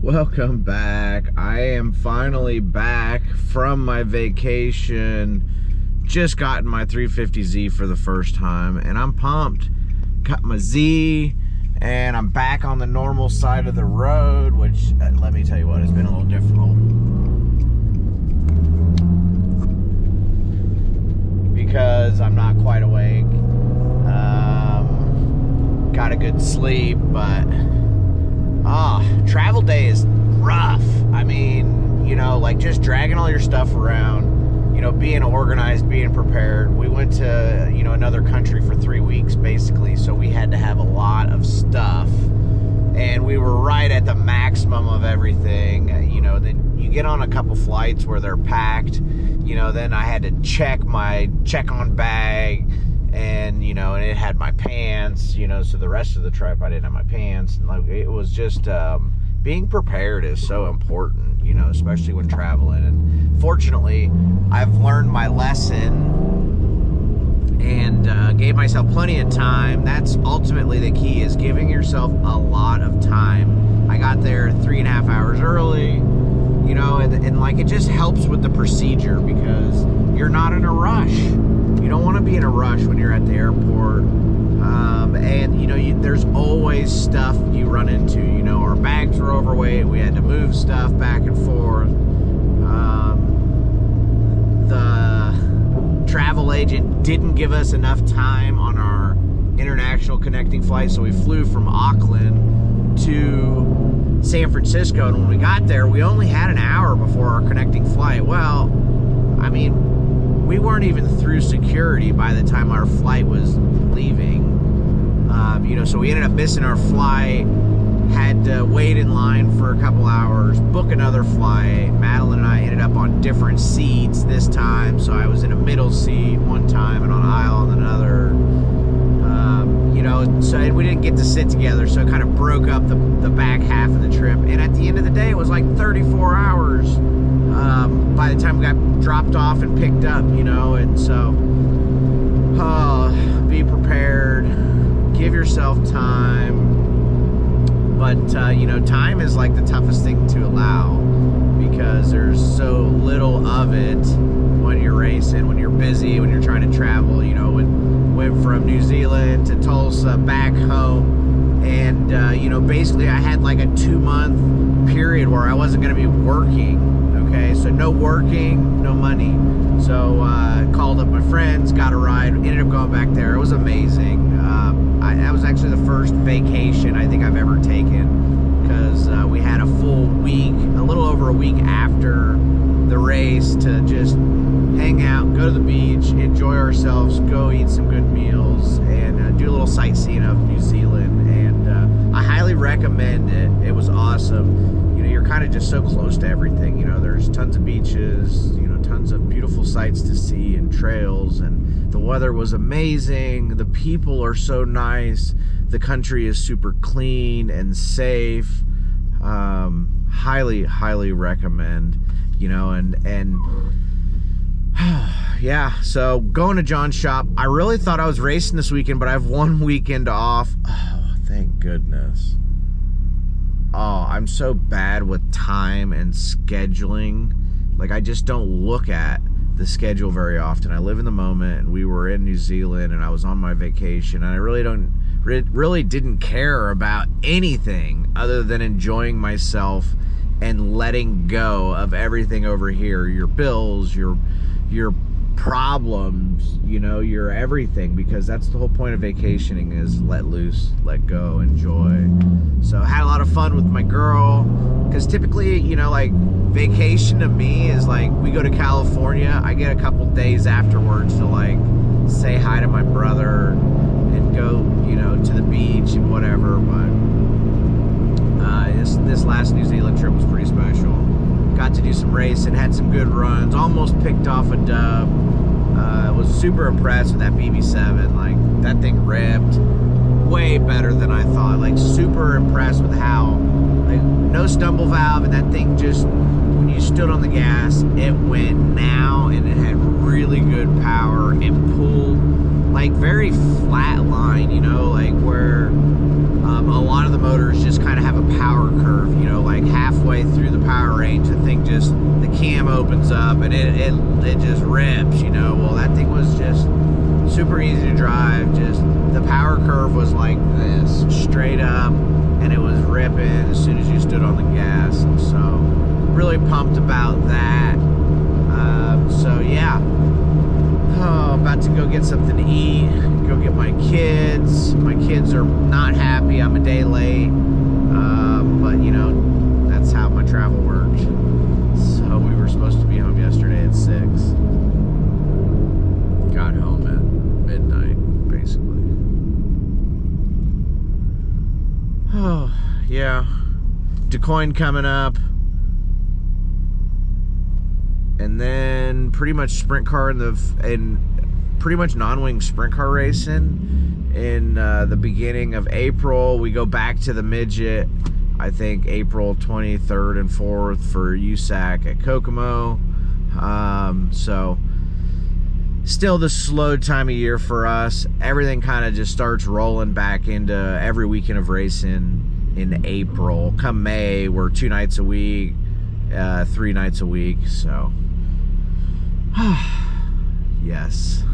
Welcome back. I am finally back from my vacation. Just gotten my 350Z for the first time and I'm pumped. Got my Z and I'm back on the normal side of the road, which let me tell you what, it's been a little difficult because I'm not quite awake. Got a good sleep, but travel day is rough. I mean, you know, like just dragging all your stuff around, you know, being organized, being prepared. We went to, you know, another country for 3 weeks basically, so we had to have a lot of stuff and we were right at the maximum of everything. You know, then you get on a couple flights where they're packed, you know, then I had to check my check-on bag, and you know, and it had my pants, you know, so the rest of the trip I didn't have my pants, and like it was just being prepared is so important, you know, especially when traveling. And fortunately I've learned my lesson and gave myself plenty of time. That's ultimately the key, is giving yourself a lot of time. I got there 3.5 hours early, you know, and like it just helps with the procedure because you're not in a rush. You don't want to be in a rush when you're at the airport, and you know, there's always stuff you run into. You know, our bags were overweight, we had to move stuff back and forth. The travel agent didn't give us enough time on our international connecting flight, so we flew from Auckland to San Francisco, and when we got there, we only had an hour before our connecting flight. Well, I mean, we weren't even through security by the time our flight was leaving. You know, so we ended up missing our flight, had to wait in line for a couple hours, book another flight. Madeline and I ended up on different seats this time, so I was in a middle seat one time and on an aisle on another. You know, so we didn't get to sit together, so it kind of broke up the back half of the trip. And at the end of the day, it was like 34 hours by the time we got dropped off and picked up, you know. And so be prepared, give yourself time, but you know, time is like the toughest thing to allow because there's so little of it when you're racing, when you're busy, when you're trying to travel. You know, went from New Zealand to Tulsa back home, and you know, basically I had like a 2-month period where I wasn't going to be working. Okay, so no working, no money. So called up my friends, got a ride, ended up going back there. It was amazing. That was actually the first vacation I think I've ever taken, because we had a full week, a little over a week after the race, to just hang out, go to the beach, enjoy ourselves, go eat some good meals, and do a little sightseeing of New Zealand. And I highly recommend it. It was awesome. You know, you're kind of just so close to everything. You know, there's tons of beaches, you know, tons of beautiful sights to see and trails, and the weather was amazing. The people are so nice. The country is super clean and safe. Highly recommend, you know. And yeah, so going to John's shop. I really thought I was racing this weekend, but I have one weekend off. Oh, thank goodness. Oh, I'm so bad with time and scheduling. Like, I just don't look at the schedule very often. I live in the moment, and we were in New Zealand, and I was on my vacation, and I really didn't care about anything other than enjoying myself and letting go of everything over here. Your bills, your problems, you know, your everything, because that's the whole point of vacationing, is let loose, let go, enjoy. So I had a lot of fun with my girl, because typically, you know, like, vacation to me is like, we go to California, I get a couple days afterwards to like say hi to my brother and go, you know, to the beach and whatever. But this last New Zealand trip was pretty special. Got to do some racing, had some good runs, almost picked off a dub. Was super impressed with that BB7. Like, that thing ripped way better than I thought. Like, super impressed with how, like, no stumble valve, and that thing just, when you stood on the gas, it went now, and it had really good power. It pulled like very flat line, you know, like where a lot of the motors just kind of have a power curve, you know, like half range, the thing just, the cam opens up and it just rips, you know. Well, that thing was just super easy to drive. Just the power curve was like this, straight up, and it was ripping as soon as you stood on the gas. And so really pumped about that. So yeah, about to go get something to eat, go get my kids. My kids are not happy I'm a day late, but you know, that's how my travel worked. So we were supposed to be home yesterday at 6. Got home at midnight, basically. Oh, yeah. DeCoin coming up. And then pretty much sprint car and pretty much non-wing sprint car racing in the beginning of April. We go back to the midget, I think April 23rd and 4th for USAC at Kokomo. So still the slow time of year for us. Everything kind of just starts rolling back into every weekend of racing in April. Come May, we're 2 nights a week, 3 nights a week. So yes.